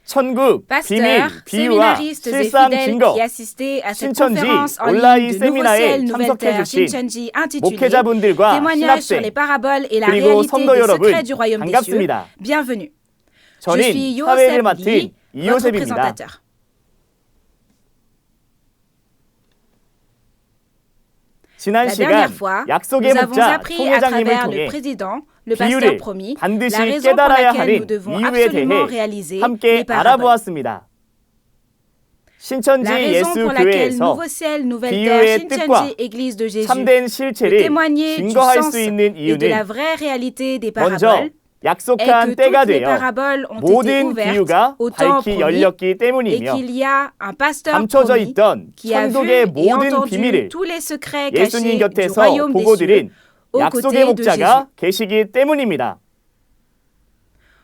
천국, 비밀, Pasteurs, 비유와 séminaristes et 실상 fidèles 증거, qui assistaient à cette 신천지 conférence en 온라인 ligne de Nouveau 세미나에 Ciel, Nouvelle Terre, 참석해주신 Shincheonji, intitulée 목회자분들과 Témoignages sur les 신학생, paraboles et la 그리고 réalité 성도 des 여러분 secrets du royaume des cieux. 반갑습니다. Bienvenue. Je 저는 suis 사회를 Yosef 맡은 Lee, votre 이요셉입니다. présentateur. 지난 La 시간 dernière fois, 약속의 nous avons 목자 appris à 총회장님을 travers le 통해 président, le pasteur 비유를 promis, 반드시 la raison pour 깨달아야 laquelle nous 하는 devons 이유에 absolument 대해 réaliser 함께 les paraboles. 알아보았습니다. 신천지 La raison pour laquelle 예수교회에서 Nouveau Ciel, Nouvelle Terre, 비유의 뜻과 Shincheonji, Église de Jésus, 참된 de 실체를 témoigner du 증거할 sens 수 있는 et de la 이유는 vraie réalité des 먼저 paraboles est 약속한 que 때가 toutes les 되어 paraboles ont été 모든 ouvertes 비유가 au temps 밝히 promis 열렸기 et 때문이며 qu'il y a un pasteur 감춰져 promis 있던 qui a vu 천국의 et 모든 entendu 비밀을 tous les secrets 예수님 cachés du 곁에서 royaume des 보고 cieux 드린 aux 약속의 côtés de 목자가 Jésus. 계시기 때문입니다.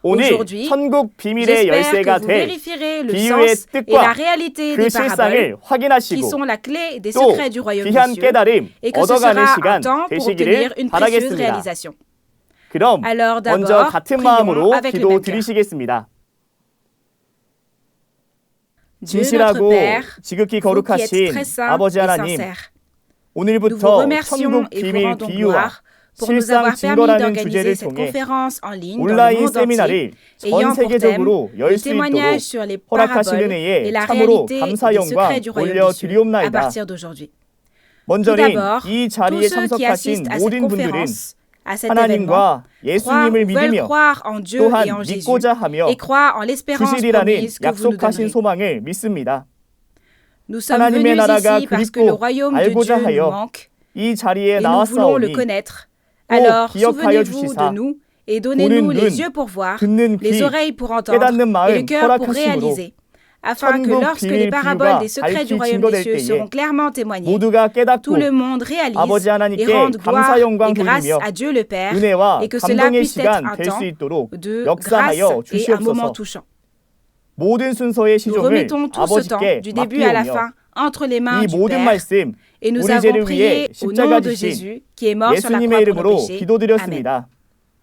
오늘 Aujourd'hui, 천국 비밀의 j'espère que 열쇠가 vous 될 vérifierez le 비유의 sens et la 뜻과 réalité 그 des paraboles 실상을 qui 확인하시고 sont la clé des 또 secrets du royaume des 귀한 cieux 깨달음 et que ce 얻어가는 sera un 시간 temps pour obtenir 되시기를 une précieuse 바라겠습니다. réalisation. 그럼 Alors 먼저 d'abord, 같은 prions 마음으로 avec le même cœur. 기도드리시겠습니다. Dieu notre 진실하고 Père, 지극히 vous qui êtes 거룩하신 très saint 아버지 et 하나님, sincère, nous vous 오늘부터 remercions 천국 et vous 비밀 rendons 비유와 gloire pour nous 실상 avoir permis 증거라는 d'organiser 주제를 cette 통해 conférence en ligne dans le 온라인 monde entier, 세미나를 전 ayant pour thème 세계적으로 열 le 수 témoignage 있도록 sur les 허락하신 paraboles et 은혜에 la 참으로 réalité 감사 des 영광 secrets du royaume des cieux à 올려드리옵나이다. partir d'aujourd'hui. Tout 먼저는 d'abord, 이 tous 자리에 ceux qui 참석하신 assistent à cette 모든 분들은 conférence, à cet événement, 하나님과 croient 예수님을 ou veulent 믿으며 croire en Dieu 또한 et en Jésus 믿고자 하며 et croient en l'espérance 주시리라는 promise que vous nous 약속하신 donnerez. 소망을 믿습니다. Nous sommes 하나님의 venus 나라가 ici parce que le 그립고 royaume de 알고자 Dieu nous 하여 manque 이 자리에 et nous voulons le 나왔사오니 connaître. 꼭 Alors, 기억하여 souvenez-vous 주시사 de nous et donnez-nous 보는 les 눈, yeux pour voir, 듣는 les 귀, oreilles pour entendre 깨닫는 et le 마음 cœur pour 허락하심으로 réaliser, afin que 천국 lorsque les 비밀 paraboles 비유가 des secrets du 밝히 royaume des 증거될 cieux 때에 seront clairement témoignés, 모두가 tout 깨닫고 le monde réalise 아버지 et 하나님께 rende gloire 감사 영광 et grâce 돌리며 à Dieu le Père 은혜와 et que cela 감동의 puisse être 시간 un 될 수 temps 있도록 de grâce 역사하여 et un moment 주시옵소서. touchant. 모든 순서의 Nous 시종을 remettons tout ce temps, 아버지께 du début à la 맡기오며 fin, entre les mains 이 du 모든 Père, 말씀 et nous 우리 avons 죄를 prié 위해 au 십자가 nom de 지신 Jésus qui est mort sur la 예수님의 croix pour nos 이름으로 péchés. Amen. 기도드렸습니다.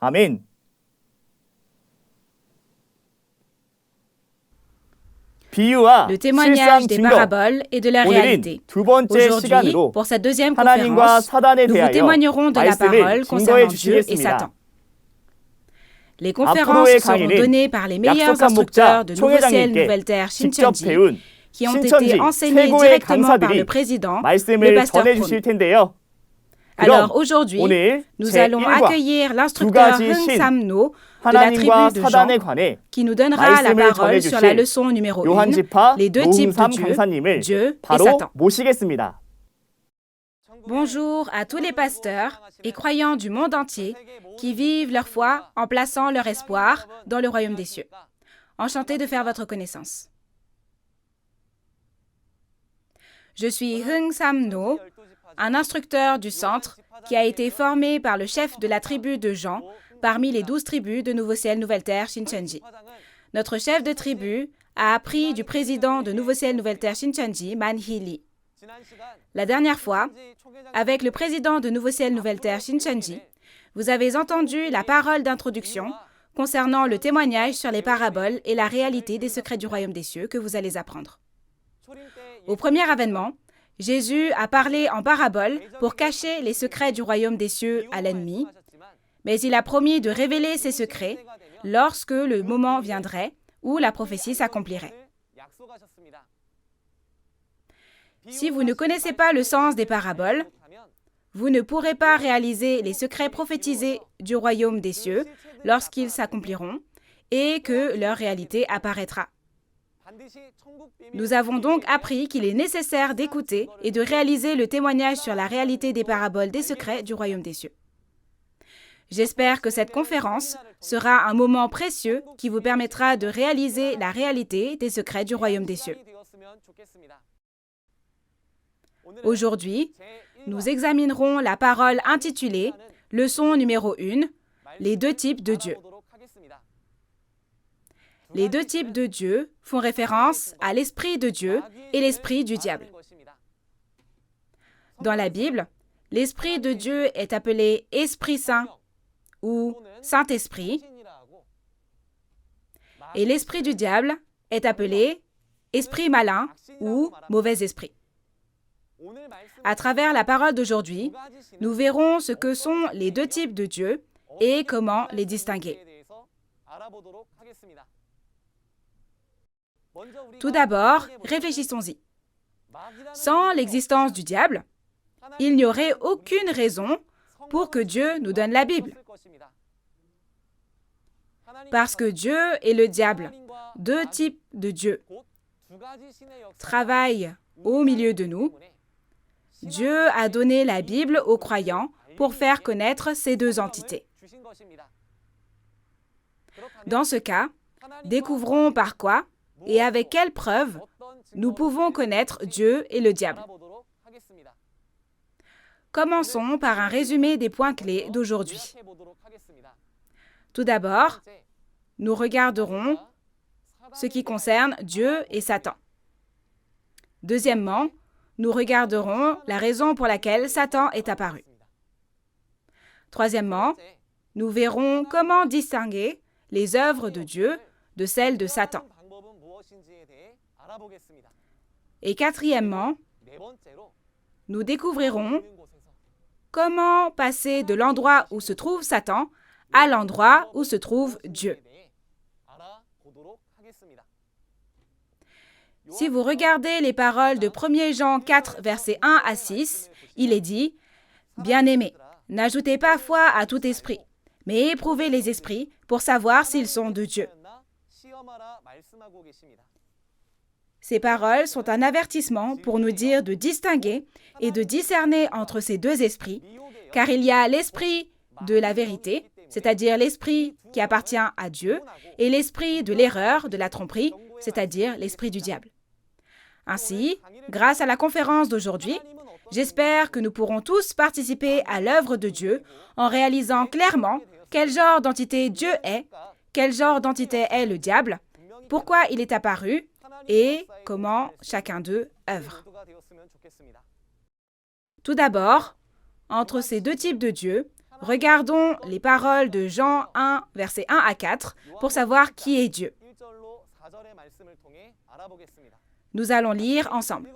아멘. 비유와 Le 실상 témoignage des 증거. paraboles et de la réalité. 오늘은 두 번째 Aujourd'hui, 시간으로 pour cette deuxième 하나님과 conférence, 사단에 nous vous 대하여 témoignerons de la parole 말씀을 증거해 concernant Dieu et 주시겠습니다. Satan. Les conférences 앞으로의 seront 강의는 données par les meilleurs 약속한 instructeurs 목자 de Nouveau Ciel, 총회장님께 Nouvelle Terre, 직접 Shincheonji, 배운 qui ont 신천지 été enseignés 최고의 directement par le 강사들이 président, le 말씀을 pasteur 전해 promis. 주실 텐데요. Alors aujourd'hui, 오늘 nous allons 제1과 accueillir 두 l'instructeur 가지 Hung 신 Sam-no de la 하나님과 tribu de Jean, 사단에 관해 qui nous donnera la 말씀을 parole sur la 전해주실 leçon numéro 1, 요한지파 les deux types de 노흥삼 Dieu, 강사님을 Dieu et 바로 Satan. 모시겠습니다. Bonjour à tous les pasteurs et croyants du monde entier qui vivent leur foi en plaçant leur espoir dans le royaume des cieux. Enchanté de faire votre connaissance. Je suis Hung Sam-no, un instructeur du centre qui a été formé par le chef de la tribu de Jean parmi les 12 tribus de Nouveau Ciel, Nouvelle Terre, Shincheonji. Notre chef de tribu a appris du président de Nouveau Ciel, Nouvelle Terre, Shincheonji, Man-hee Lee. La dernière fois, avec le président de Nouveau Ciel, Nouvelle Terre, Shincheonji, vous avez entendu la parole d'introduction concernant le témoignage sur les paraboles et la réalité des secrets du royaume des cieux que vous allez apprendre. Au premier avènement, Jésus a parlé en paraboles pour cacher les secrets du royaume des cieux à l'ennemi, mais il a promis de révéler ces secrets lorsque le moment viendrait où la prophétie s'accomplirait. Si vous ne connaissez pas le sens des paraboles, vous ne pourrez pas réaliser les secrets prophétisés du royaume des cieux lorsqu'ils s'accompliront et que leur réalité apparaîtra. Nous avons donc appris qu'il est nécessaire d'écouter et de réaliser le témoignage sur la réalité des paraboles des secrets du royaume des cieux. J'espère que cette conférence sera un moment précieux qui vous permettra de réaliser la réalité des secrets du royaume des cieux. Aujourd'hui, nous examinerons la parole intitulée « Leçon numéro 1 » Les deux types de Dieu. Les deux types de Dieu font référence à l'Esprit de Dieu et l'Esprit du diable. Dans la Bible, l'Esprit de Dieu est appelé Esprit Saint ou Saint-Esprit et l'Esprit du diable est appelé esprit malin ou mauvais esprit. À travers la parole d'aujourd'hui, nous verrons ce que sont les deux types de Dieu et comment les distinguer. Tout d'abord, réfléchissons-y. Sans l'existence du diable, il n'y aurait aucune raison pour que Dieu nous donne la Bible. Parce que Dieu et le diable, deux types de Dieu, travaillent au milieu de nous, Dieu a donné la Bible aux croyants pour faire connaître ces deux entités. Dans ce cas, découvrons par quoi et avec quelles preuves nous pouvons connaître Dieu et le diable. Commençons par un résumé des points clés d'aujourd'hui. Tout d'abord, nous regarderons ce qui concerne Dieu et Satan. Deuxièmement, nous regarderons la raison pour laquelle Satan est apparu. Troisièmement, nous verrons comment distinguer les œuvres de Dieu de celles de Satan. Et quatrièmement, nous découvrirons comment passer de l'endroit où se trouve Satan à l'endroit où se trouve Dieu. Si vous regardez les paroles de 1 Jean 4, versets 1 à 6, il est dit « Bien-aimés, n'ajoutez pas foi à tout esprit, mais éprouvez les esprits pour savoir s'ils sont de Dieu. » Ces paroles sont un avertissement pour nous dire de distinguer et de discerner entre ces deux esprits, car il y a l'esprit de la vérité, c'est-à-dire l'esprit qui appartient à Dieu, et l'esprit de l'erreur, de la tromperie, c'est-à-dire l'esprit du diable. Ainsi, grâce à la conférence d'aujourd'hui, j'espère que nous pourrons tous participer à l'œuvre de Dieu en réalisant clairement quel genre d'entité Dieu est, quel genre d'entité est le diable, pourquoi il est apparu et comment chacun d'eux œuvre. Tout d'abord, entre ces deux types de Dieu, regardons les paroles de Jean 1, versets 1 à 4, pour savoir qui est Dieu. Nous allons lire ensemble.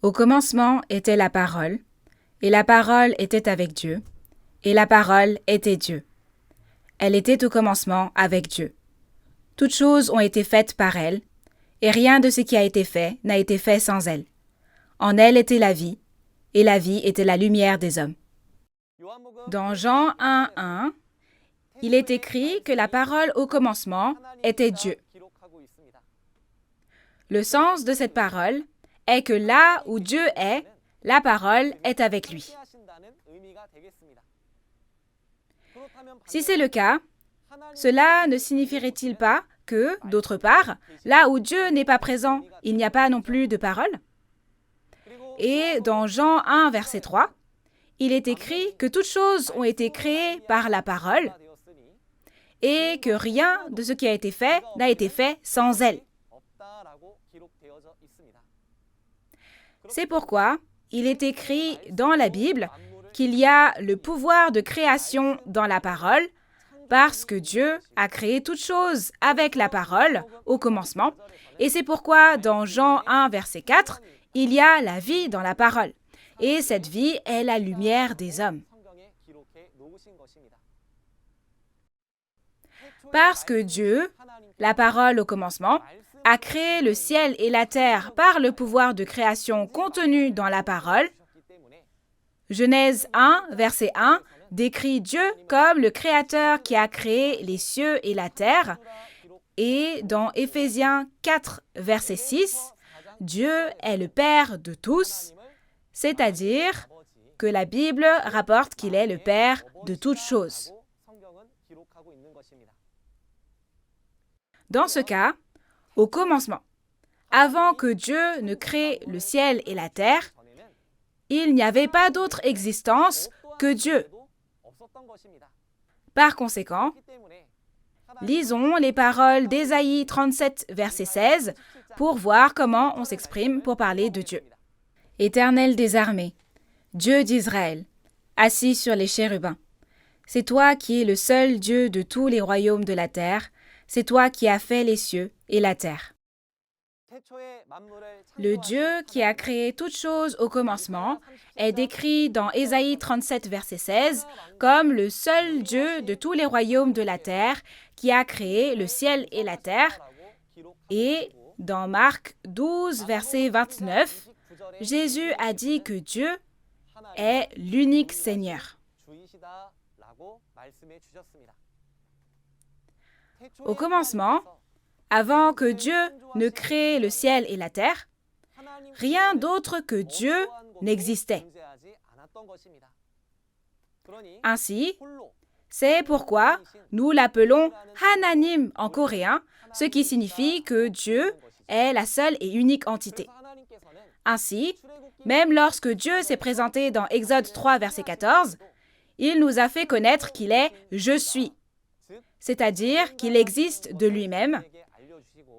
Au commencement était la parole, et la parole était avec Dieu, et la parole était Dieu. Elle était au commencement avec Dieu. Toutes choses ont été faites par elle, et rien de ce qui a été fait n'a été fait sans elle. En elle était la vie, et la vie était la lumière des hommes. Dans Jean 1, 1, il est écrit que la parole au commencement était Dieu. Le sens de cette parole est que là où Dieu est, la parole est avec lui. Si c'est le cas, cela ne signifierait-il pas que, d'autre part, là où Dieu n'est pas présent, il n'y a pas non plus de parole? Et dans Jean 1, verset 3, il est écrit que toutes choses ont été créées par la parole et que rien de ce qui a été fait n'a été fait sans elle. C'est pourquoi il est écrit dans la Bible qu'il y a le pouvoir de création dans la parole parce que Dieu a créé toutes choses avec la parole au commencement. Et c'est pourquoi dans Jean 1, verset 4, il y a la vie dans la parole. Et cette vie est la lumière des hommes. Parce que Dieu, la parole au commencement, a créé le ciel et la terre par le pouvoir de création contenu dans la parole, Genèse 1, verset 1, décrit Dieu comme le Créateur qui a créé les cieux et la terre, et dans Éphésiens 4, verset 6, Dieu est le Père de tous, c'est-à-dire que la Bible rapporte qu'il est le Père de toutes choses. Dans ce cas, au commencement, avant que Dieu ne crée le ciel et la terre, il n'y avait pas d'autre existence que Dieu. Par conséquent, lisons les paroles d'Ésaïe 37, verset 16, pour voir comment on s'exprime pour parler de Dieu. Éternel des armées, Dieu d'Israël, assis sur les chérubins, c'est toi qui es le seul Dieu de tous les royaumes de la terre, c'est toi qui as fait les cieux et la terre. Le Dieu qui a créé toutes choses au commencement est décrit dans Ésaïe 37, verset 16, comme le seul Dieu de tous les royaumes de la terre qui a créé le ciel et la terre. Et dans Marc 12, verset 29, Jésus a dit que Dieu est l'unique Seigneur. Au commencement, avant que Dieu ne crée le ciel et la terre, rien d'autre que Dieu n'existait. Ainsi, c'est pourquoi nous l'appelons Hananim en coréen, ce qui signifie que Dieu est la seule et unique entité. Ainsi, même lorsque Dieu s'est présenté dans Exode 3, verset 14, il nous a fait connaître qu'il est « Je suis », c'est-à-dire qu'il existe de lui-même,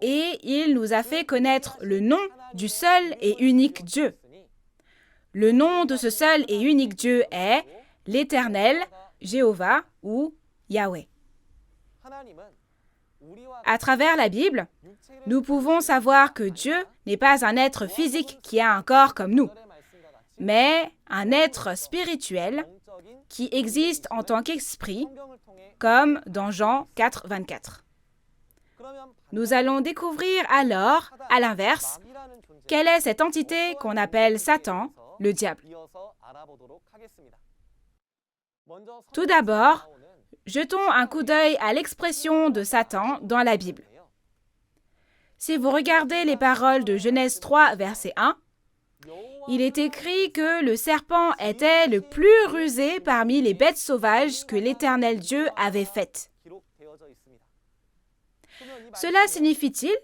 et il nous a fait connaître le nom du seul et unique Dieu. Le nom de ce seul et unique Dieu est l'Éternel, Jéhovah ou Yahweh. À travers la Bible, nous pouvons savoir que Dieu n'est pas un être physique qui a un corps comme nous, mais un être spirituel qui existe en tant qu'esprit, comme dans Jean 4, 24. Nous allons découvrir alors, à l'inverse, quelle est cette entité qu'on appelle Satan, le diable. Tout d'abord, jetons un coup d'œil à l'expression de Satan dans la Bible. Si vous regardez les paroles de Genèse 3, verset 1, il est écrit que le serpent était le plus rusé parmi les bêtes sauvages que l'Éternel Dieu avait faites. Cela signifie-t-il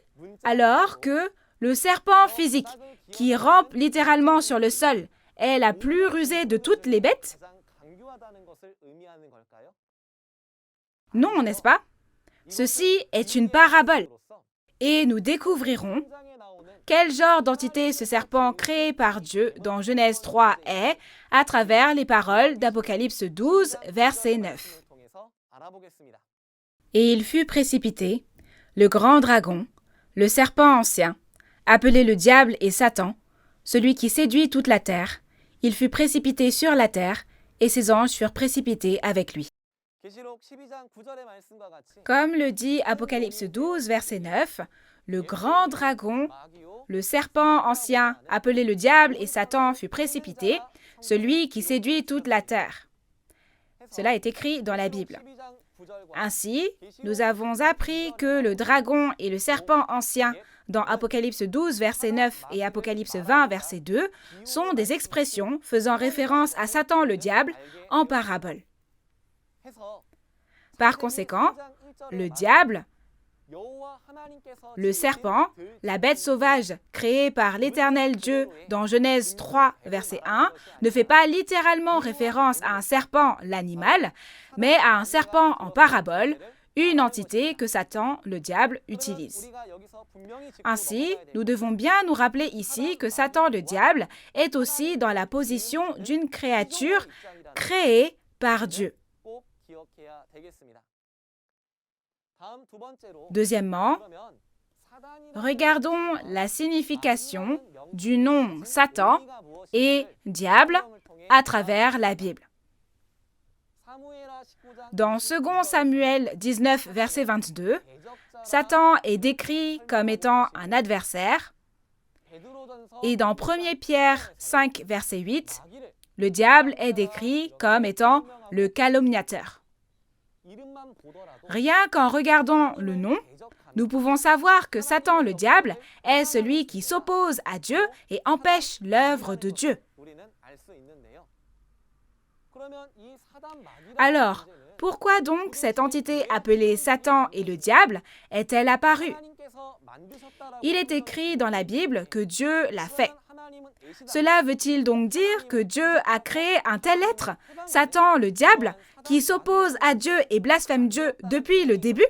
alors que le serpent physique, qui rampe littéralement sur le sol, est la plus rusée de toutes les bêtes? Non, n'est-ce pas? Ceci est une parabole. Et nous découvrirons quel genre d'entité ce serpent créé par Dieu dans Genèse 3 est à travers les paroles d'Apocalypse 12, verset 9. Et il fut précipité, le grand dragon, le serpent ancien, appelé le diable et Satan, celui qui séduit toute la terre. Il fut précipité sur la terre, et ses anges furent précipités avec lui. Comme le dit Apocalypse 12, verset 9, le grand dragon, le serpent ancien, appelé le diable et Satan, fut précipité, celui qui séduit toute la terre. Cela est écrit dans la Bible. Ainsi, nous avons appris que le dragon et le serpent ancien dans Apocalypse 12, verset 9 et Apocalypse 20, verset 2, sont des expressions faisant référence à Satan le diable en parabole. Par conséquent, le diable, le serpent, la bête sauvage créée par l'Éternel Dieu dans Genèse 3, verset 1, ne fait pas littéralement référence à un serpent, l'animal, mais à un serpent en parabole, une entité que Satan, le diable, utilise. Ainsi, nous devons bien nous rappeler ici que Satan, le diable, est aussi dans la position d'une créature créée par Dieu. Deuxièmement, regardons la signification du nom Satan et diable à travers la Bible. Dans 2 Samuel 19, verset 22, Satan est décrit comme étant un adversaire, et dans 1 Pierre 5, verset 8, le diable est décrit comme étant le calomniateur. Rien qu'en regardant le nom, nous pouvons savoir que Satan le diable est celui qui s'oppose à Dieu et empêche l'œuvre de Dieu. Alors, pourquoi donc cette entité appelée Satan et le diable est-elle apparue? Il est écrit dans la Bible que Dieu l'a fait. Cela veut-il donc dire que Dieu a créé un tel être, Satan le diable, qui s'oppose à Dieu et blasphème Dieu depuis le début?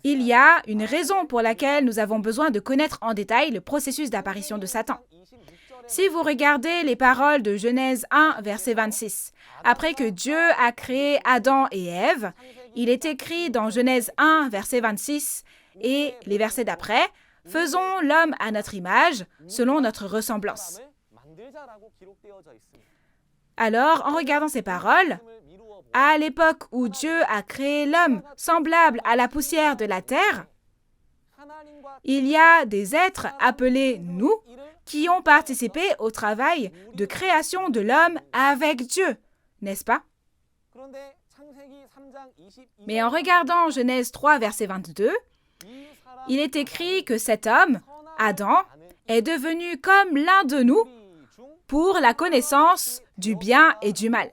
Il y a une raison pour laquelle nous avons besoin de connaître en détail le processus d'apparition de Satan. Si vous regardez les paroles de Genèse 1, verset 26, après que Dieu a créé Adam et Ève, il est écrit dans Genèse 1, verset 26, et les versets d'après, « Faisons l'homme à notre image, selon notre ressemblance. » Alors, en regardant ces paroles, à l'époque où Dieu a créé l'homme semblable à la poussière de la terre, il y a des êtres appelés nous qui ont participé au travail de création de l'homme avec Dieu, n'est-ce pas? Mais en regardant Genèse 3, verset 22, il est écrit que cet homme, Adam, est devenu comme l'un de nous pour la connaissance du bien et du mal.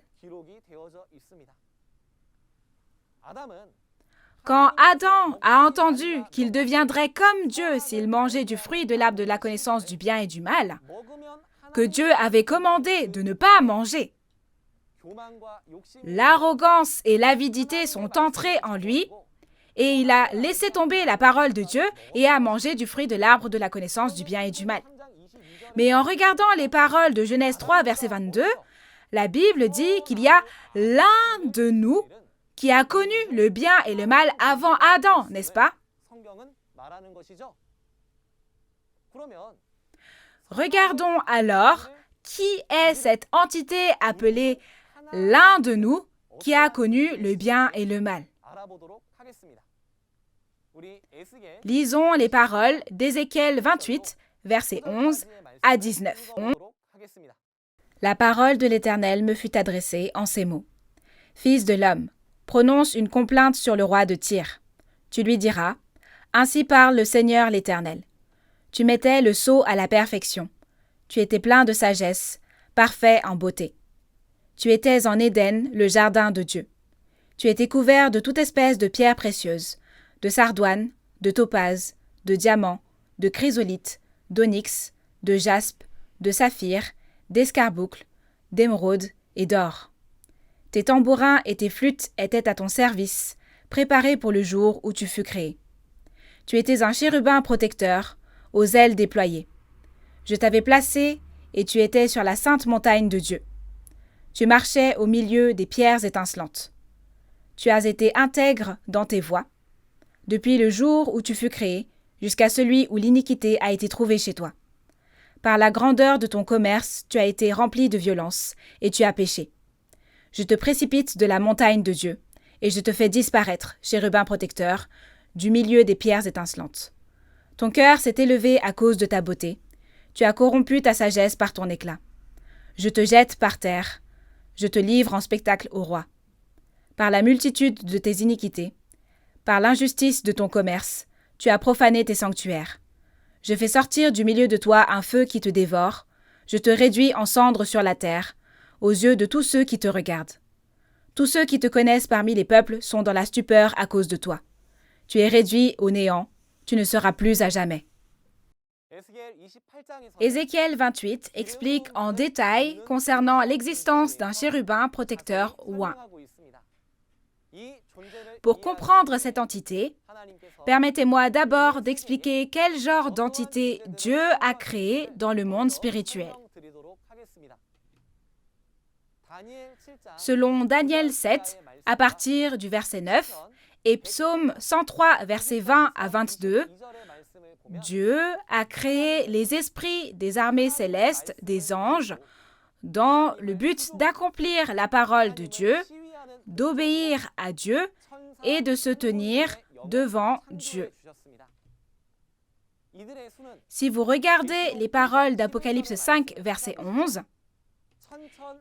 Quand Adam a entendu qu'il deviendrait comme Dieu s'il mangeait du fruit de l'arbre de la connaissance du bien et du mal, que Dieu avait commandé de ne pas manger, l'arrogance et l'avidité sont entrées en lui et il a laissé tomber la parole de Dieu et a mangé du fruit de l'arbre de la connaissance du bien et du mal. Mais en regardant les paroles de Genèse 3, verset 22, la Bible dit qu'il y a l'un de nous qui a connu le bien et le mal avant Adam, n'est-ce pas? Regardons alors qui est cette entité appelée l'un de nous qui a connu le bien et le mal. Lisons les paroles d'Ézéchiel 28, versets 11 à 19. La parole de l'Éternel me fut adressée en ces mots. Fils de l'homme, prononce une complainte sur le roi de Tyr. Tu lui diras, ainsi parle le Seigneur l'Éternel. Tu mettais le sceau à la perfection. Tu étais plein de sagesse, parfait en beauté. Tu étais en Éden, le jardin de Dieu. Tu étais couvert de toute espèce de pierres précieuses, de sardoine, de topaze, de diamant, de chrysolite, d'onyx, de jaspe, de saphir, d'escarboucle, d'émeraude et d'or. Tes tambourins et tes flûtes étaient à ton service, préparés pour le jour où tu fus créé. Tu étais un chérubin protecteur, aux ailes déployées. Je t'avais placé et tu étais sur la sainte montagne de Dieu. Tu marchais au milieu des pierres étincelantes. Tu as été intègre dans tes voies, depuis le jour où tu fus créé, jusqu'à celui où l'iniquité a été trouvée chez toi. Par la grandeur de ton commerce, tu as été rempli de violence, et tu as péché. Je te précipite de la montagne de Dieu, et je te fais disparaître, chérubin protecteur, du milieu des pierres étincelantes. Ton cœur s'est élevé à cause de ta beauté. Tu as corrompu ta sagesse par ton éclat. Je te jette par terre. Je te livre en spectacle au roi. Par la multitude de tes iniquités, par l'injustice de ton commerce, tu as profané tes sanctuaires. Je fais sortir du milieu de toi un feu qui te dévore. Je te réduis en cendres sur la terre, aux yeux de tous ceux qui te regardent. Tous ceux qui te connaissent parmi les peuples sont dans la stupeur à cause de toi. Tu es réduit au néant. Tu ne seras plus à jamais. Ézéchiel 28 explique en détail concernant l'existence d'un chérubin protecteur ou un. Pour comprendre cette entité, permettez-moi d'abord d'expliquer quel genre d'entité Dieu a créé dans le monde spirituel. Selon Daniel 7, à partir du verset 9, et Psaume 103, versets 20 à 22, Dieu a créé les esprits des armées célestes, des anges, dans le but d'accomplir la parole de Dieu, d'obéir à Dieu et de se tenir devant Dieu. Si vous regardez les paroles d'Apocalypse 5, verset 11,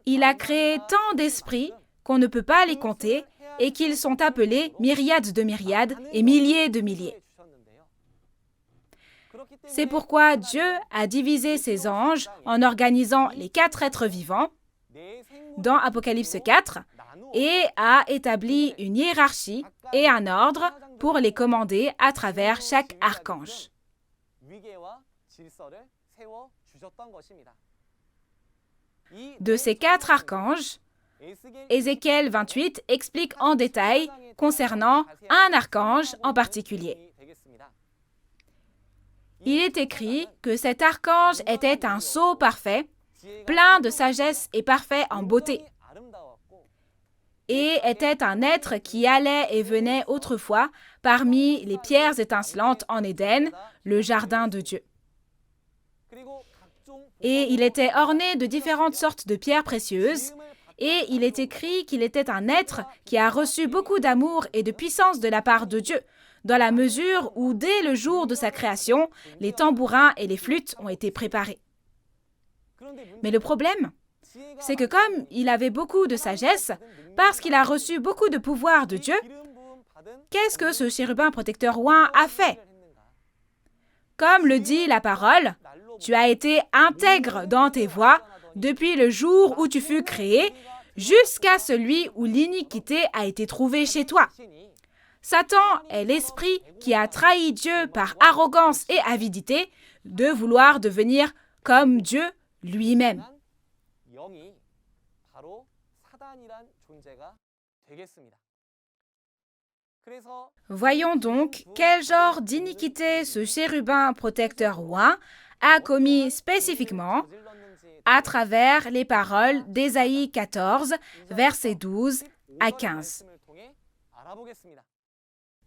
il a créé tant d'esprits qu'on ne peut pas les compter et qu'ils sont appelés myriades de myriades et milliers de milliers. C'est pourquoi Dieu a divisé ses anges en organisant les 4 êtres vivants dans Apocalypse 4 et a établi une hiérarchie et un ordre pour les commander à travers chaque archange. De ces 4 archanges, Ézéchiel 28 explique en détail concernant un archange en particulier. il est écrit que cet archange était un sceau parfait, plein de sagesse et parfait en beauté, et était un être qui allait et venait autrefois parmi les pierres étincelantes en Éden, le jardin de Dieu. Et il était orné de différentes sortes de pierres précieuses, et il est écrit qu'il était un être qui a reçu beaucoup d'amour et de puissance de la part de Dieu, dans la mesure où, dès le jour de sa création, les tambourins et les flûtes ont été préparés. Mais le problème, c'est que comme il avait beaucoup de sagesse, parce qu'il a reçu beaucoup de pouvoir de Dieu, qu'est-ce que ce chérubin protecteur oint a fait? Comme le dit la parole, tu as été intègre dans tes voies depuis le jour où tu fus créé, jusqu'à celui où l'iniquité a été trouvée chez toi. Satan est l'esprit qui a trahi Dieu par arrogance et avidité de vouloir devenir comme Dieu lui-même. Voyons donc quel genre d'iniquité ce chérubin protecteur oint a commis spécifiquement à travers les paroles d'Ésaïe 14, versets 12 à 15.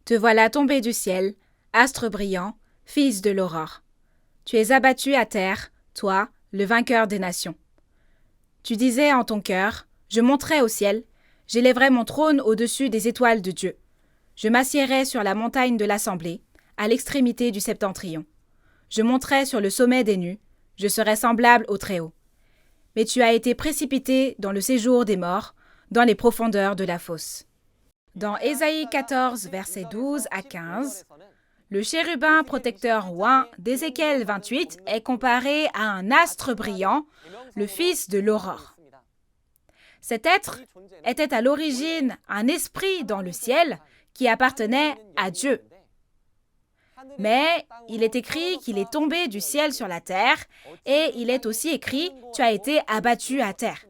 Te voilà tombé du ciel, astre brillant, fils de l'aurore. Tu es abattu à terre, toi, le vainqueur des nations. Tu disais en ton cœur, je monterai au ciel, j'élèverai mon trône au-dessus des étoiles de Dieu. Je m'assiérai sur la montagne de l'assemblée, à l'extrémité du septentrion. Je monterai sur le sommet des nues, je serai semblable au Très-Haut. Mais tu as été précipité dans le séjour des morts, dans les profondeurs de la fosse. Dans Ésaïe 14, versets 12 à 15, le chérubin protecteur oint d'Ézéchiel 28 est comparé à un astre brillant, le fils de l'aurore. Cet être était à l'origine un esprit dans le ciel qui appartenait à Dieu. Mais il est écrit qu'il est tombé du ciel sur la terre et il est aussi écrit « Tu as été abattu à terre ».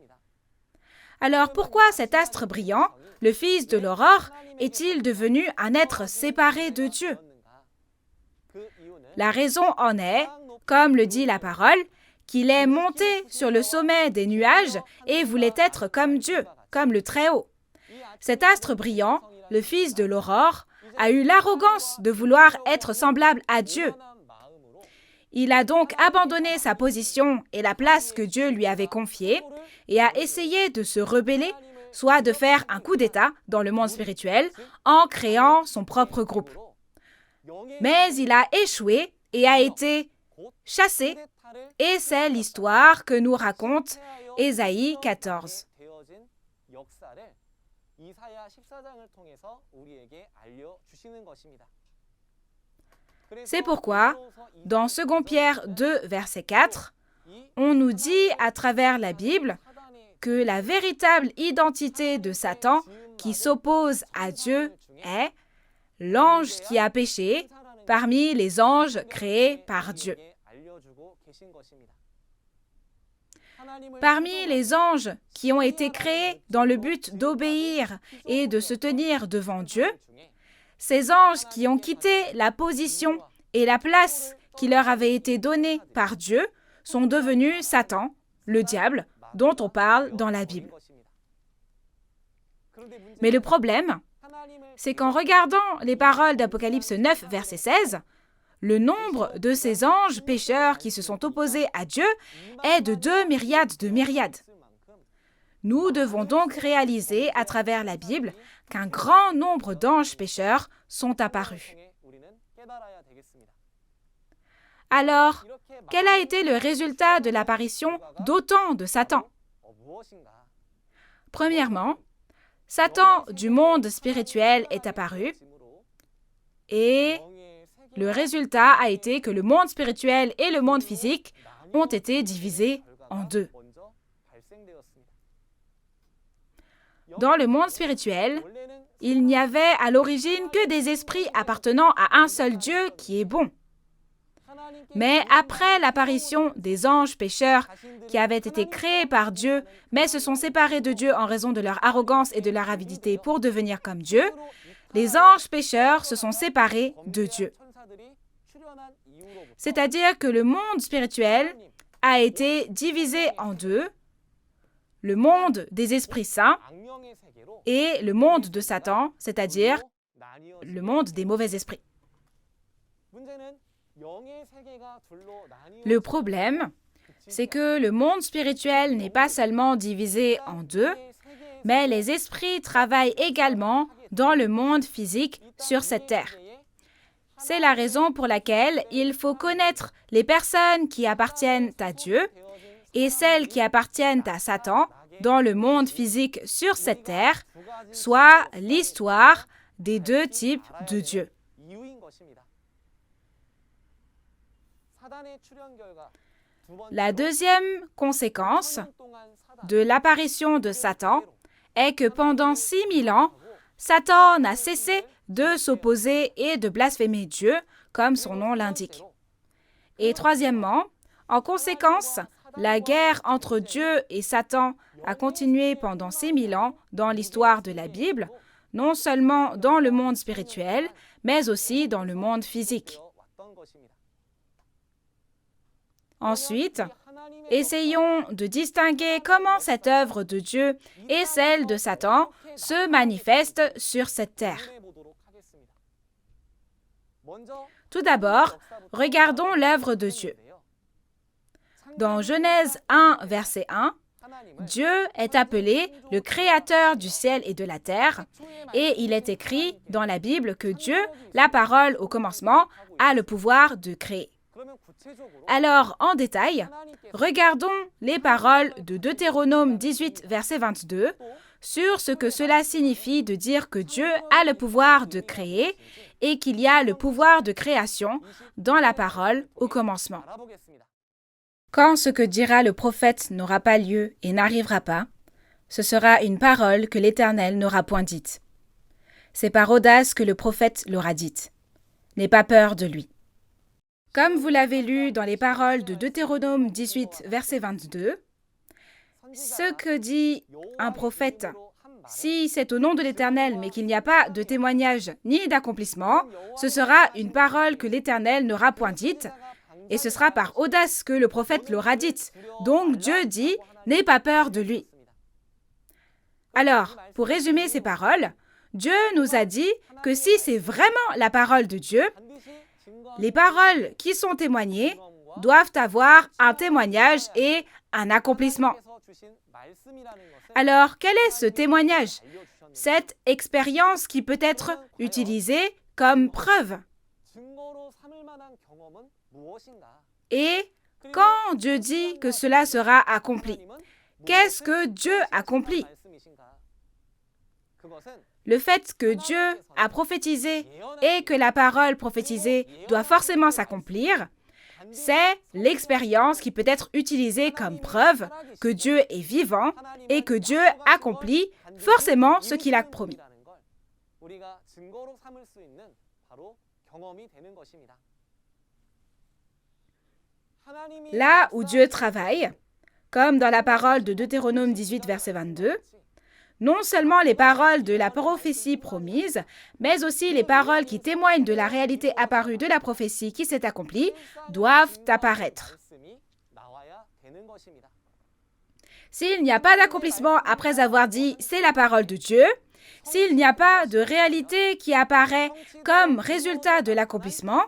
Alors pourquoi cet astre brillant, le fils de l'aurore, est-il devenu un être séparé de Dieu? La raison en est, comme le dit la parole, qu'il est monté sur le sommet des nuages et voulait être comme Dieu, comme le Très-Haut. Cet astre brillant, le fils de l'aurore, a eu l'arrogance de vouloir être semblable à Dieu. Il a donc abandonné sa position et la place que Dieu lui avait confiée et a essayé de se rebeller, soit de faire un coup d'État dans le monde spirituel en créant son propre groupe. Mais il a échoué et a été chassé, et c'est l'histoire que nous raconte Ésaïe 14. C'est pourquoi, dans 2 Pierre 2, verset 4, on nous dit à travers la Bible que la véritable identité de Satan qui s'oppose à Dieu est l'ange qui a péché parmi les anges créés par Dieu. Parmi les anges qui ont été créés dans le but d'obéir et de se tenir devant Dieu, ces anges qui ont quitté la position et la place qui leur avait été donnée par Dieu sont devenus Satan, le diable, dont on parle dans la Bible. Mais le problème, c'est qu'en regardant les paroles d'Apocalypse 9, verset 16, le nombre de ces anges pécheurs qui se sont opposés à Dieu est de 2 myriades de myriades. Nous devons donc réaliser à travers la Bible qu'un grand nombre d'anges pécheurs sont apparus. Alors, quel a été le résultat de l'apparition d'autant de Satan? Premièrement, Satan du monde spirituel est apparu et le résultat a été que le monde spirituel et le monde physique ont été divisés en deux. Dans le monde spirituel, il n'y avait à l'origine que des esprits appartenant à un seul Dieu qui est bon. Mais après l'apparition des anges pécheurs qui avaient été créés par Dieu, mais se sont séparés de Dieu en raison de leur arrogance et de leur avidité pour devenir comme Dieu, les anges pécheurs se sont séparés de Dieu. C'est-à-dire que le monde spirituel a été divisé en deux, le monde des esprits saints et le monde de Satan, c'est-à-dire le monde des mauvais esprits. Le problème, c'est que le monde spirituel n'est pas seulement divisé en deux, mais les esprits travaillent également dans le monde physique sur cette terre. C'est la raison pour laquelle il faut connaître les personnes qui appartiennent à Dieu et celles qui appartiennent à Satan dans le monde physique sur cette terre, soit l'histoire des deux types de Dieu. La deuxième conséquence de l'apparition de Satan est que pendant 6000 ans, Satan n'a cessé de s'opposer et de blasphémer Dieu, comme son nom l'indique. Et troisièmement, en conséquence, la guerre entre Dieu et Satan a continué pendant 6000 ans dans l'histoire de la Bible, non seulement dans le monde spirituel, mais aussi dans le monde physique. Ensuite, essayons de distinguer comment cette œuvre de Dieu et celle de Satan se manifestent sur cette terre. Tout d'abord, regardons l'œuvre de Dieu. Dans Genèse 1, verset 1, Dieu est appelé le Créateur du ciel et de la terre, et il est écrit dans la Bible que Dieu, la parole au commencement, a le pouvoir de créer. Alors, en détail, regardons les paroles de Deutéronome 18, verset 22, sur ce que cela signifie de dire que Dieu a le pouvoir de créer et qu'il y a le pouvoir de création dans la parole au commencement. Quand ce que dira le prophète n'aura pas lieu et n'arrivera pas, ce sera une parole que l'Éternel n'aura point dite. C'est par audace que le prophète l'aura dite. N'aie pas peur de lui. Comme vous l'avez lu dans les paroles de Deutéronome 18, verset 22, ce que dit un prophète, si c'est au nom de l'Éternel mais qu'il n'y a pas de témoignage ni d'accomplissement, ce sera une parole que l'Éternel n'aura point dite, et ce sera par audace que le prophète l'aura dite. Donc Dieu dit, n'aie pas peur de lui. Alors, pour résumer ces paroles, Dieu nous a dit que si c'est vraiment la parole de Dieu, les paroles qui sont témoignées doivent avoir un témoignage et un accomplissement. Alors, quel est ce témoignage? Cette expérience qui peut être utilisée comme preuve. Et quand Dieu dit que cela sera accompli, qu'est-ce que Dieu accomplit? Le fait que Dieu a prophétisé et que la parole prophétisée doit forcément s'accomplir, c'est l'expérience qui peut être utilisée comme preuve que Dieu est vivant et que Dieu accomplit forcément ce qu'il a promis. Là où Dieu travaille, comme dans la parole de Deutéronome 18, verset 22, non seulement les paroles de la prophétie promise, mais aussi les paroles qui témoignent de la réalité apparue de la prophétie qui s'est accomplie, doivent apparaître. S'il n'y a pas d'accomplissement après avoir dit « c'est la parole de Dieu », s'il n'y a pas de réalité qui apparaît comme résultat de l'accomplissement,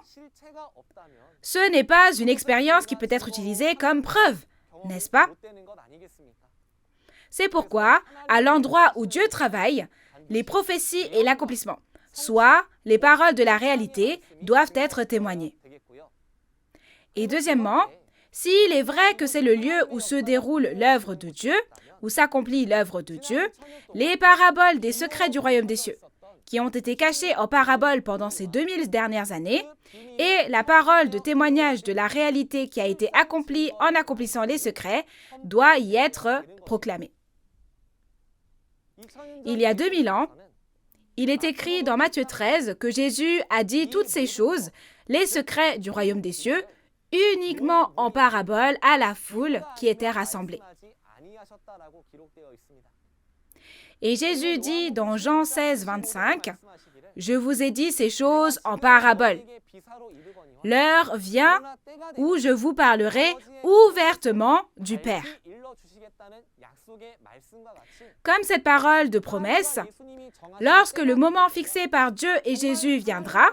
ce n'est pas une expérience qui peut être utilisée comme preuve, n'est-ce pas? C'est pourquoi, à l'endroit où Dieu travaille, les prophéties et l'accomplissement, soit les paroles de la réalité, doivent être témoignées. Et deuxièmement, s'il est vrai que c'est le lieu où se déroule l'œuvre de Dieu, où s'accomplit l'œuvre de Dieu, les paraboles des secrets du royaume des cieux, qui ont été cachés en paraboles pendant ces 2000 dernières années, et la parole de témoignage de la réalité qui a été accomplie en accomplissant les secrets, doit y être proclamée. Il y a 2000 ans, il est écrit dans Matthieu 13 que Jésus a dit toutes ces choses, les secrets du royaume des cieux, uniquement en parabole à la foule qui était rassemblée. Et Jésus dit dans Jean 16, 25, « Je vous ai dit ces choses en parabole. L'heure vient où je vous parlerai ouvertement du Père. » Comme cette parole de promesse, lorsque le moment fixé par Dieu et Jésus viendra,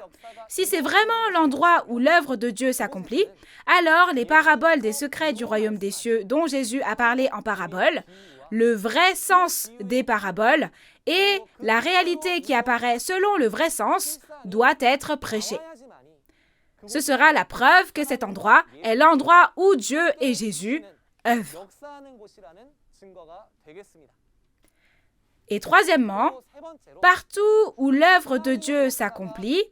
si c'est vraiment l'endroit où l'œuvre de Dieu s'accomplit, alors les paraboles des secrets du royaume des cieux dont Jésus a parlé en parabole, le vrai sens des paraboles et la réalité qui apparaît selon le vrai sens doit être prêchée. Ce sera la preuve que cet endroit est l'endroit où Dieu et Jésus œuvrent. Et troisièmement, partout où l'œuvre de Dieu s'accomplit,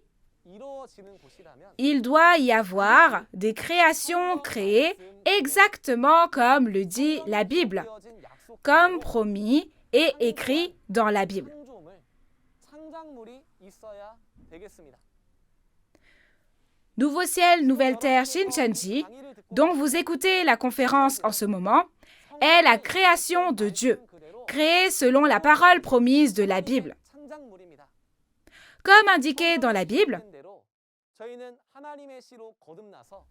il doit y avoir des créations créées exactement comme le dit la Bible, comme promis et écrit dans la Bible. Nouveau ciel, nouvelle terre, Shincheonji, dont vous écoutez la conférence en ce moment, est la création de Dieu, créée selon la parole promise de la Bible. Comme indiqué dans la Bible,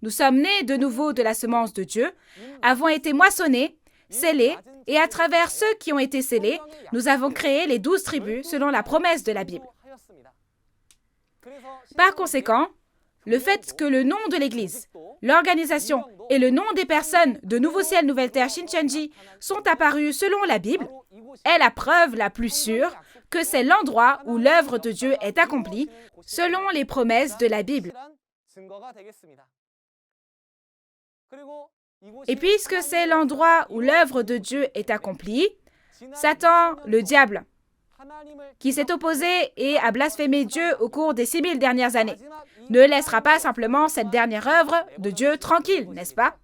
nous sommes nés de nouveau de la semence de Dieu, avons été moissonnés, scellés, et à travers ceux qui ont été scellés, nous avons créé les 12 tribus selon la promesse de la Bible. Par conséquent, le fait que le nom de l'Église, l'organisation et le nom des personnes de Nouveau Ciel, Nouvelle Terre, Shincheonji sont apparus selon la Bible est la preuve la plus sûre que c'est l'endroit où l'œuvre de Dieu est accomplie selon les promesses de la Bible. Et puisque c'est l'endroit où l'œuvre de Dieu est accomplie, Satan, le diable, qui s'est opposé et a blasphémé Dieu au cours des 6000 dernières années, ne laissera pas simplement cette dernière œuvre de Dieu tranquille, n'est-ce pas?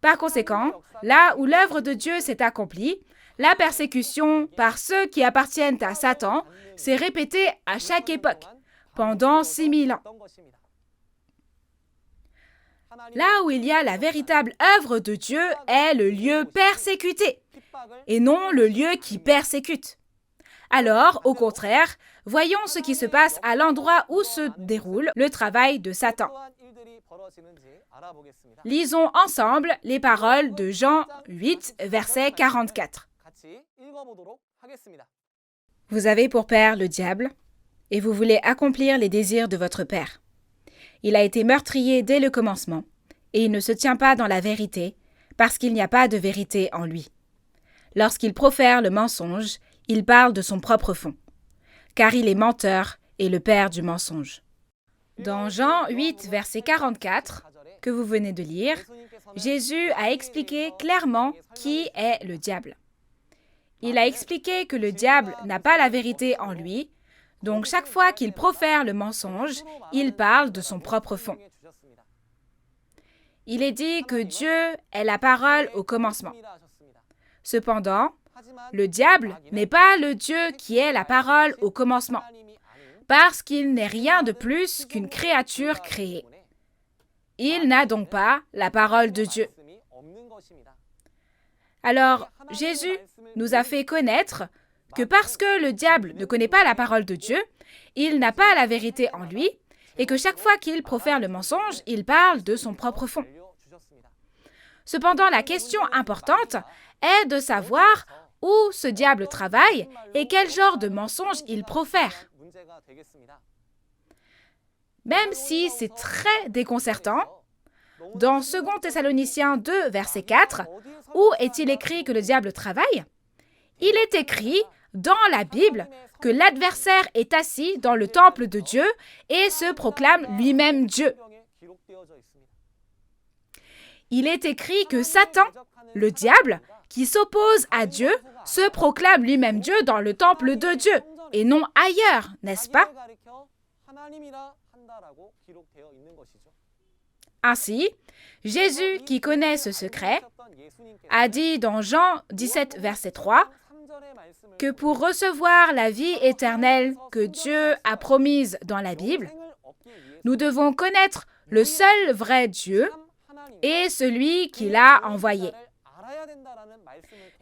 Par conséquent, là où l'œuvre de Dieu s'est accomplie, la persécution par ceux qui appartiennent à Satan s'est répétée à chaque époque, pendant 6000 ans. Là où il y a la véritable œuvre de Dieu est le lieu persécuté, et non le lieu qui persécute. Alors, au contraire, voyons ce qui se passe à l'endroit où se déroule le travail de Satan. Lisons ensemble les paroles de Jean 8, verset 44. Vous avez pour père le diable, et vous voulez accomplir les désirs de votre père. Il a été meurtrier dès le commencement, et il ne se tient pas dans la vérité, parce qu'il n'y a pas de vérité en lui. Lorsqu'il profère le mensonge, il parle de son propre fond, car il est menteur et le père du mensonge. Dans Jean 8, verset 44, que vous venez de lire, Jésus a expliqué clairement qui est le diable. Il a expliqué que le diable n'a pas la vérité en lui, donc chaque fois qu'il profère le mensonge, il parle de son propre fond. Il est dit que Dieu est la parole au commencement. Cependant, le diable n'est pas le Dieu qui est la parole au commencement, parce qu'il n'est rien de plus qu'une créature créée. Il n'a donc pas la parole de Dieu. Alors, Jésus nous a fait connaître que parce que le diable ne connaît pas la parole de Dieu, il n'a pas la vérité en lui, et que chaque fois qu'il profère le mensonge, il parle de son propre fond. Cependant, la question importante est de savoir où ce diable travaille et quel genre de mensonge il profère. Même si c'est très déconcertant, dans 2 Thessaloniciens 2, verset 4, où est-il écrit que le diable travaille? Il est écrit dans la Bible que l'adversaire est assis dans le temple de Dieu et se proclame lui-même Dieu. Il est écrit que Satan, le diable, qui s'oppose à Dieu, se proclame lui-même Dieu dans le temple de Dieu, et non ailleurs, n'est-ce pas? Ainsi, Jésus, qui connaît ce secret, a dit dans Jean 17, verset 3, que pour recevoir la vie éternelle que Dieu a promise dans la Bible, nous devons connaître le seul vrai Dieu et celui qui l'a envoyé.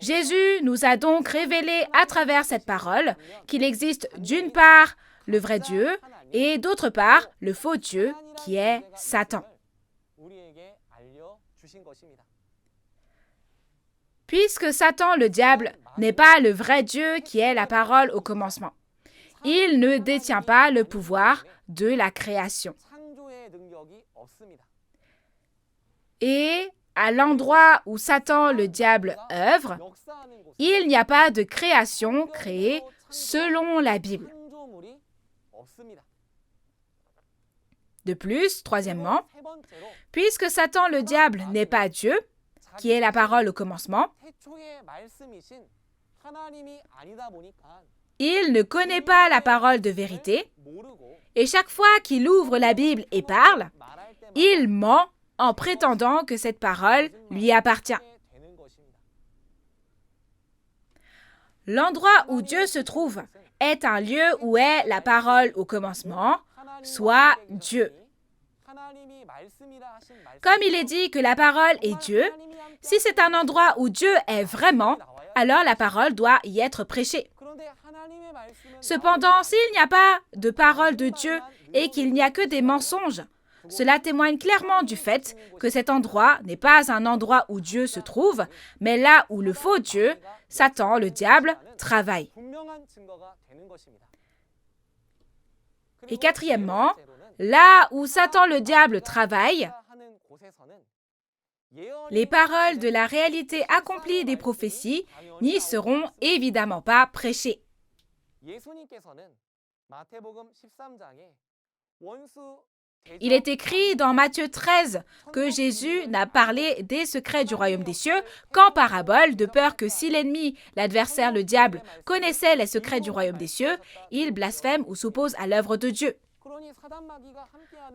Jésus nous a donc révélé à travers cette parole qu'il existe d'une part le vrai Dieu et d'autre part le faux Dieu qui est Satan. Puisque Satan, le diable, n'est pas le vrai Dieu qui est la parole au commencement, il ne détient pas le pouvoir de la création. Et à l'endroit où Satan, le diable, œuvre, il n'y a pas de création créée selon la Bible. De plus, troisièmement, puisque Satan, le diable, n'est pas Dieu, qui est la parole au commencement, il ne connaît pas la parole de vérité, et chaque fois qu'il ouvre la Bible et parle, il ment en prétendant que cette parole lui appartient. L'endroit où Dieu se trouve est un lieu où est la parole au commencement, soit Dieu. Comme il est dit que la parole est Dieu, si c'est un endroit où Dieu est vraiment, alors la parole doit y être prêchée. Cependant, s'il n'y a pas de parole de Dieu et qu'il n'y a que des mensonges, cela témoigne clairement du fait que cet endroit n'est pas un endroit où Dieu se trouve, mais là où le faux Dieu, Satan, le diable, travaille. Et quatrièmement, là où Satan, le diable, travaille, les paroles de la réalité accomplie des prophéties n'y seront évidemment pas prêchées. Il est écrit dans Matthieu 13 que Jésus n'a parlé des secrets du royaume des cieux qu'en parabole, de peur que si l'ennemi, l'adversaire, le diable, connaissait les secrets du royaume des cieux, il blasphème ou s'oppose à l'œuvre de Dieu.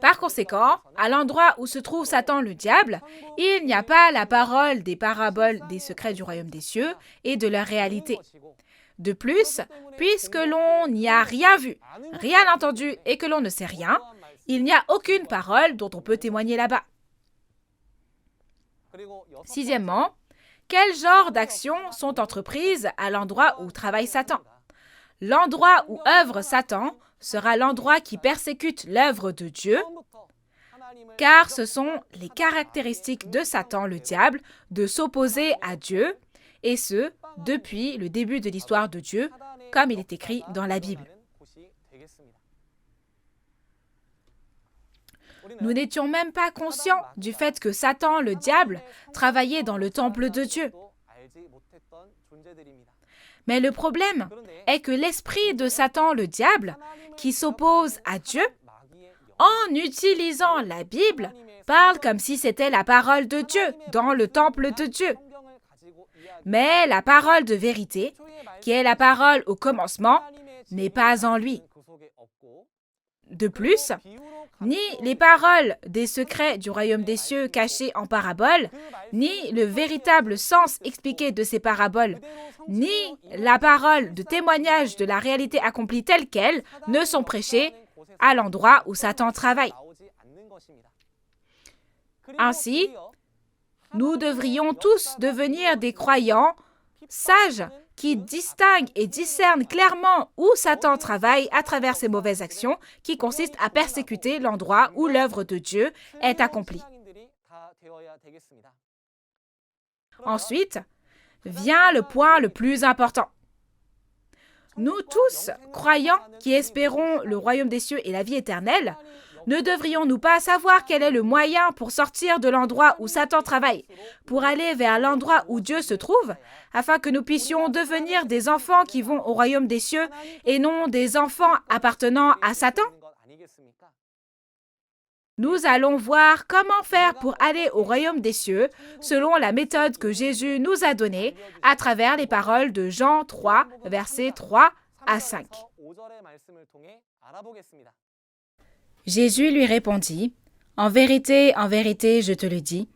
Par conséquent, à l'endroit où se trouve Satan le diable, il n'y a pas la parole des paraboles des secrets du royaume des cieux et de leur réalité. De plus, puisque l'on n'y a rien vu, rien entendu et que l'on ne sait rien, il n'y a aucune parole dont on peut témoigner là-bas. Sixièmement, quel genre d'actions sont entreprises à l'endroit où travaille Satan? L'endroit où œuvre Satan sera l'endroit qui persécute l'œuvre de Dieu, car ce sont les caractéristiques de Satan, le diable, de s'opposer à Dieu, et ce, depuis le début de l'histoire de Dieu, comme il est écrit dans la Bible. Nous n'étions même pas conscients du fait que Satan, le diable, travaillait dans le temple de Dieu. Mais le problème est que l'esprit de Satan, le diable, qui s'oppose à Dieu, en utilisant la Bible, parle comme si c'était la parole de Dieu dans le temple de Dieu. Mais la parole de vérité, qui est la parole au commencement, n'est pas en lui. De plus, ni les paroles des secrets du royaume des cieux cachés en paraboles, ni le véritable sens expliqué de ces paraboles, ni la parole de témoignage de la réalité accomplie telle qu'elle ne sont prêchées à l'endroit où Satan travaille. Ainsi, nous devrions tous devenir des croyants sages qui distinguent et discernent clairement où Satan travaille à travers ses mauvaises actions qui consistent à persécuter l'endroit où l'œuvre de Dieu est accomplie. Ensuite, vient le point le plus important. Nous tous, croyants qui espérons le royaume des cieux et la vie éternelle, ne devrions-nous pas savoir quel est le moyen pour sortir de l'endroit où Satan travaille, pour aller vers l'endroit où Dieu se trouve, afin que nous puissions devenir des enfants qui vont au royaume des cieux et non des enfants appartenant à Satan? Nous allons voir comment faire pour aller au royaume des cieux selon la méthode que Jésus nous a donnée à travers les paroles de Jean 3, versets 3 à 5. Jésus lui répondit, « En vérité, je te le dis,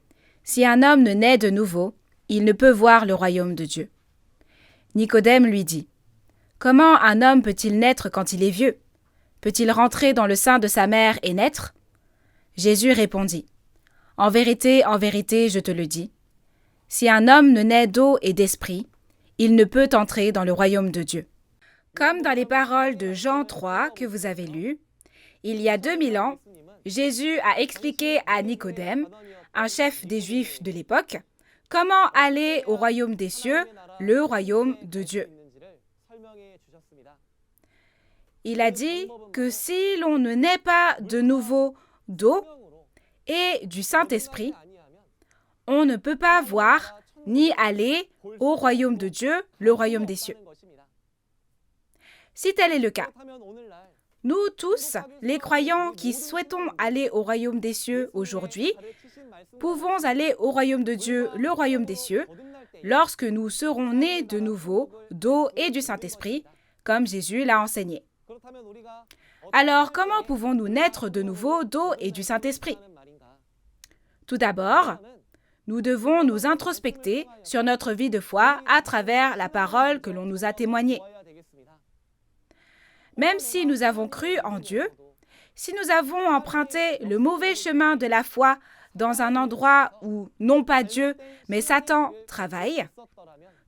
si un homme ne naît de nouveau, il ne peut voir le royaume de Dieu. » Nicodème lui dit, « Comment un homme peut-il naître quand il est vieux? Peut-il rentrer dans le sein de sa mère et naître? » Jésus répondit, « En vérité, je te le dis, si un homme ne naît d'eau et d'esprit, il ne peut entrer dans le royaume de Dieu. Comme dans les paroles de Jean 3 que vous avez lues, il y a 2000 ans, Jésus a expliqué à Nicodème, un chef des Juifs de l'époque, comment aller au royaume des cieux, le royaume de Dieu. Il a dit que si l'on ne naît pas de nouveau d'eau et du Saint-Esprit, on ne peut pas voir ni aller au royaume de Dieu, le royaume des cieux. Si tel est le cas, nous tous, les croyants qui souhaitons aller au royaume des cieux aujourd'hui, pouvons aller au royaume de Dieu, le royaume des cieux, lorsque nous serons nés de nouveau d'eau et du Saint-Esprit, comme Jésus l'a enseigné. Alors, comment pouvons-nous naître de nouveau d'eau et du Saint-Esprit? Tout d'abord, nous devons nous introspecter sur notre vie de foi à travers la parole que l'on nous a témoignée. Même si nous avons cru en Dieu, si nous avons emprunté le mauvais chemin de la foi dans un endroit où non pas Dieu, mais Satan travaille,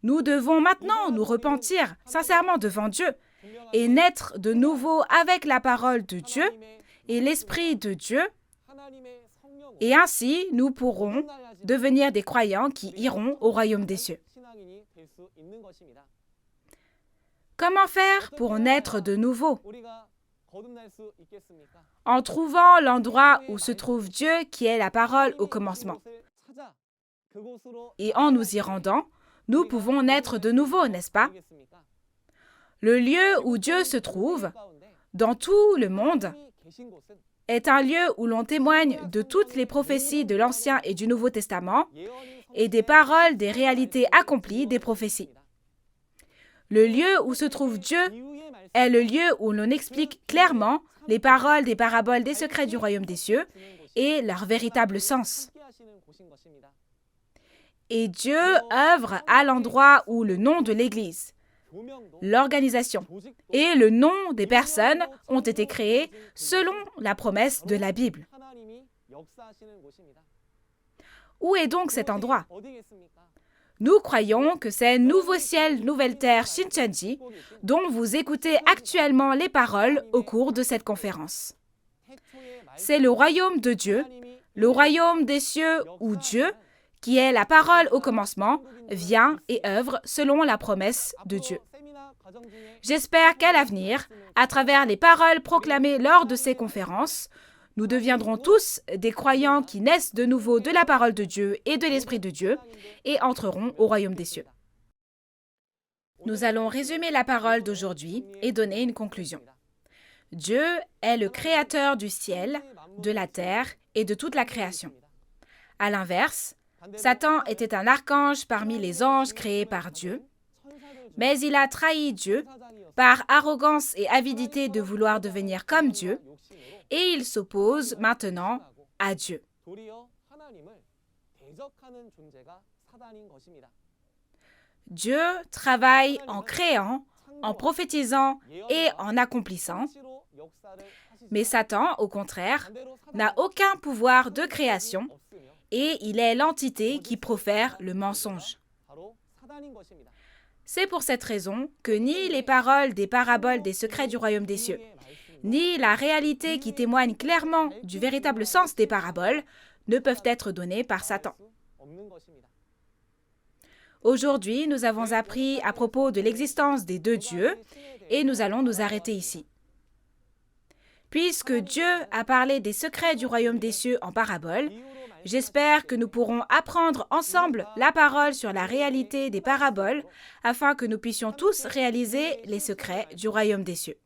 nous devons maintenant nous repentir sincèrement devant Dieu et naître de nouveau avec la parole de Dieu et l'Esprit de Dieu, et ainsi nous pourrons devenir des croyants qui iront au royaume des cieux. Comment faire pour naître de nouveau? En trouvant l'endroit où se trouve Dieu qui est la parole au commencement. Et en nous y rendant, nous pouvons naître de nouveau, n'est-ce pas? Le lieu où Dieu se trouve, dans tout le monde, est un lieu où l'on témoigne de toutes les prophéties de l'Ancien et du Nouveau Testament et des paroles des réalités accomplies des prophéties. Le lieu où se trouve Dieu est le lieu où l'on explique clairement les paroles des paraboles des secrets du royaume des cieux et leur véritable sens. Et Dieu œuvre à l'endroit où le nom de l'Église, l'organisation et le nom des personnes ont été créés selon la promesse de la Bible. Où est donc cet endroit? Nous croyons que c'est Nouveau Ciel, Nouvelle Terre, Shincheonji, dont vous écoutez actuellement les paroles au cours de cette conférence. C'est le royaume de Dieu, le royaume des cieux où Dieu, qui est la parole au commencement, vient et œuvre selon la promesse de Dieu. J'espère qu'à l'avenir, à travers les paroles proclamées lors de ces conférences, nous deviendrons tous des croyants qui naissent de nouveau de la parole de Dieu et de l'Esprit de Dieu et entreront au royaume des cieux. Nous allons résumer la parole d'aujourd'hui et donner une conclusion. Dieu est le créateur du ciel, de la terre et de toute la création. À l'inverse, Satan était un archange parmi les anges créés par Dieu, mais il a trahi Dieu par arrogance et avidité de vouloir devenir comme Dieu, et il s'oppose maintenant à Dieu. Dieu travaille en créant, en prophétisant et en accomplissant, mais Satan, au contraire, n'a aucun pouvoir de création et il est l'entité qui profère le mensonge. C'est pour cette raison que ni les paroles des paraboles des secrets du royaume des cieux, ni la réalité qui témoigne clairement du véritable sens des paraboles ne peuvent être données par Satan. Aujourd'hui, nous avons appris à propos de l'existence des deux dieux et nous allons nous arrêter ici. Puisque Dieu a parlé des secrets du royaume des cieux en paraboles, j'espère que nous pourrons apprendre ensemble la parole sur la réalité des paraboles afin que nous puissions tous réaliser les secrets du royaume des cieux.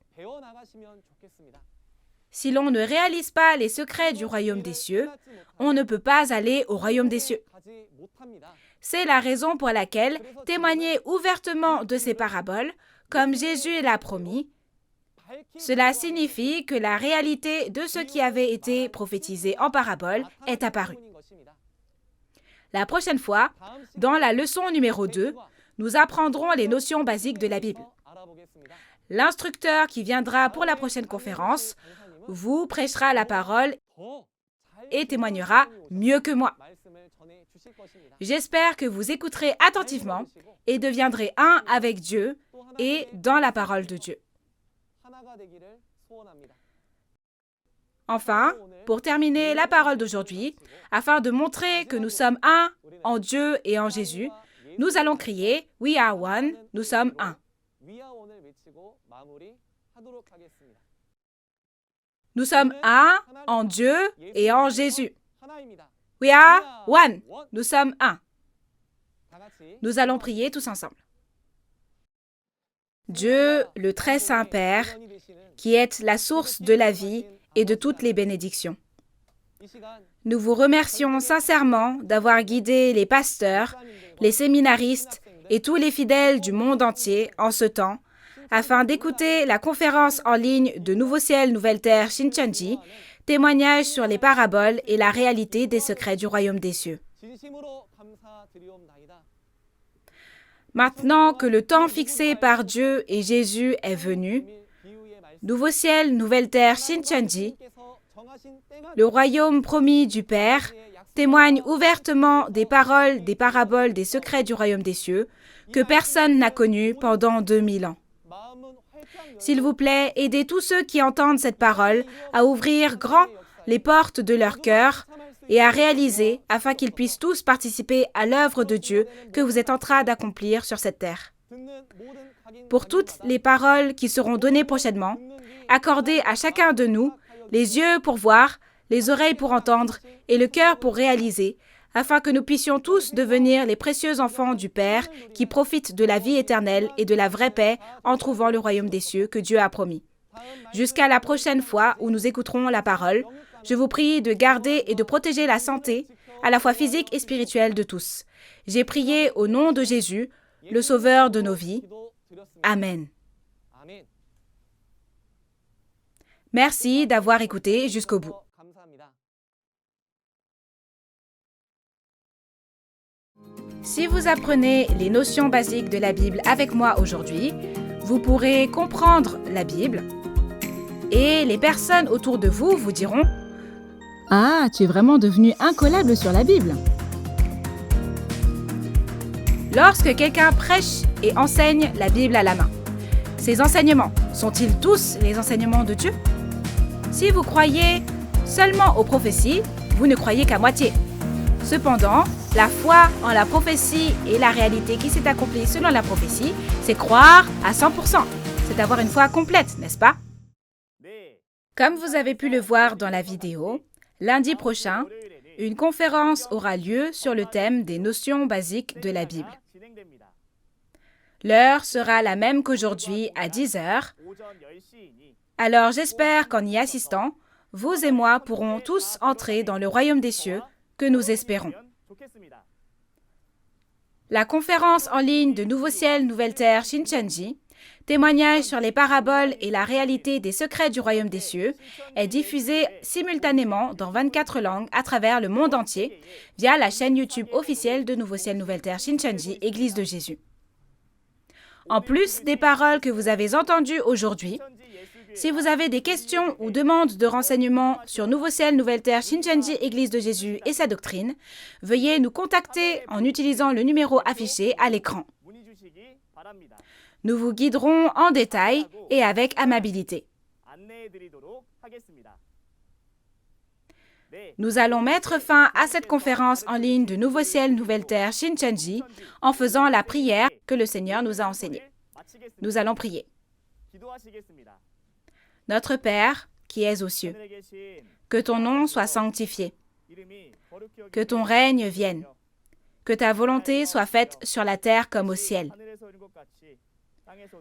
Si l'on ne réalise pas les secrets du royaume des cieux, on ne peut pas aller au royaume des cieux. C'est la raison pour laquelle témoigner ouvertement de ces paraboles, comme Jésus l'a promis, cela signifie que la réalité de ce qui avait été prophétisé en parabole est apparue. La prochaine fois, dans la leçon numéro 2, nous apprendrons les notions basiques de la Bible. L'instructeur qui viendra pour la prochaine conférence vous prêchera la parole et témoignera mieux que moi. J'espère que vous écouterez attentivement et deviendrez un avec Dieu et dans la parole de Dieu. Enfin, pour terminer la parole d'aujourd'hui, afin de montrer que nous sommes un en Dieu et en Jésus, nous allons crier « We are one », nous sommes un. Nous sommes un en Dieu et en Jésus. We are one, nous sommes un. Nous allons prier tous ensemble. Dieu, le très saint Père, qui êtes la source de la vie et de toutes les bénédictions. Nous vous remercions sincèrement d'avoir guidé les pasteurs, les séminaristes et tous les fidèles du monde entier en ce temps, afin d'écouter la conférence en ligne de Nouveau Ciel, Nouvelle Terre Shincheonji, témoignage sur les paraboles et la réalité des secrets du royaume des cieux. Maintenant que le temps fixé par Dieu et Jésus est venu, Nouveau Ciel, Nouvelle Terre Shincheonji, le royaume promis du Père, témoigne ouvertement des paroles, des paraboles, des secrets du royaume des cieux que personne n'a connus pendant 2000 ans. S'il vous plaît, aidez tous ceux qui entendent cette parole à ouvrir grand les portes de leur cœur et à réaliser afin qu'ils puissent tous participer à l'œuvre de Dieu que vous êtes en train d'accomplir sur cette terre. Pour toutes les paroles qui seront données prochainement, accordez à chacun de nous les yeux pour voir, les oreilles pour entendre et le cœur pour réaliser, afin que nous puissions tous devenir les précieux enfants du Père qui profitent de la vie éternelle et de la vraie paix en trouvant le royaume des cieux que Dieu a promis. Jusqu'à la prochaine fois où nous écouterons la parole, je vous prie de garder et de protéger la santé, à la fois physique et spirituelle de tous. J'ai prié au nom de Jésus, le Sauveur de nos vies. Amen. Merci d'avoir écouté jusqu'au bout. Si vous apprenez les notions basiques de la Bible avec moi aujourd'hui, vous pourrez comprendre la Bible et les personnes autour de vous vous diront « Ah, tu es vraiment devenu incollable sur la Bible !» Lorsque quelqu'un prêche et enseigne la Bible à la main, ces enseignements sont-ils tous les enseignements de Dieu? Si vous croyez seulement aux prophéties, vous ne croyez qu'à moitié. Cependant, la foi en la prophétie et la réalité qui s'est accomplie selon la prophétie, c'est croire à 100%. C'est avoir une foi complète, n'est-ce pas? Comme vous avez pu le voir dans la vidéo, lundi prochain, une conférence aura lieu sur le thème des notions basiques de la Bible. L'heure sera la même qu'aujourd'hui à 10 heures. Alors j'espère qu'en y assistant, vous et moi pourrons tous entrer dans le royaume des cieux que nous espérons. La conférence en ligne de Nouveau Ciel, Nouvelle Terre Shincheonji, témoignage sur les paraboles et la réalité des secrets du royaume des cieux, est diffusée simultanément dans 24 langues à travers le monde entier via la chaîne YouTube officielle de Nouveau Ciel, Nouvelle Terre Shincheonji, Église de Jésus. En plus des paroles que vous avez entendues aujourd'hui, si vous avez des questions ou demandes de renseignements sur Nouveau Ciel, Nouvelle Terre, Shincheonji, Église de Jésus et sa doctrine, veuillez nous contacter en utilisant le numéro affiché à l'écran. Nous vous guiderons en détail et avec amabilité. Nous allons mettre fin à cette conférence en ligne de Nouveau Ciel, Nouvelle Terre, Shincheonji en faisant la prière que le Seigneur nous a enseignée. Nous allons prier. Notre Père, qui es aux cieux, que ton nom soit sanctifié, que ton règne vienne, que ta volonté soit faite sur la terre comme au ciel.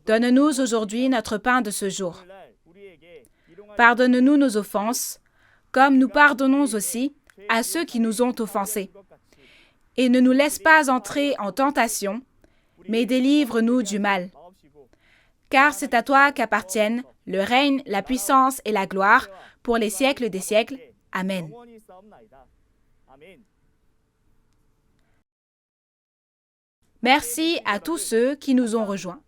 Donne-nous aujourd'hui notre pain de ce jour. Pardonne-nous nos offenses, comme nous pardonnons aussi à ceux qui nous ont offensés. Et ne nous laisse pas entrer en tentation, mais délivre-nous du mal. Car c'est à toi qu'appartiennent le règne, la puissance et la gloire pour les siècles des siècles. Amen. Merci à tous ceux qui nous ont rejoints.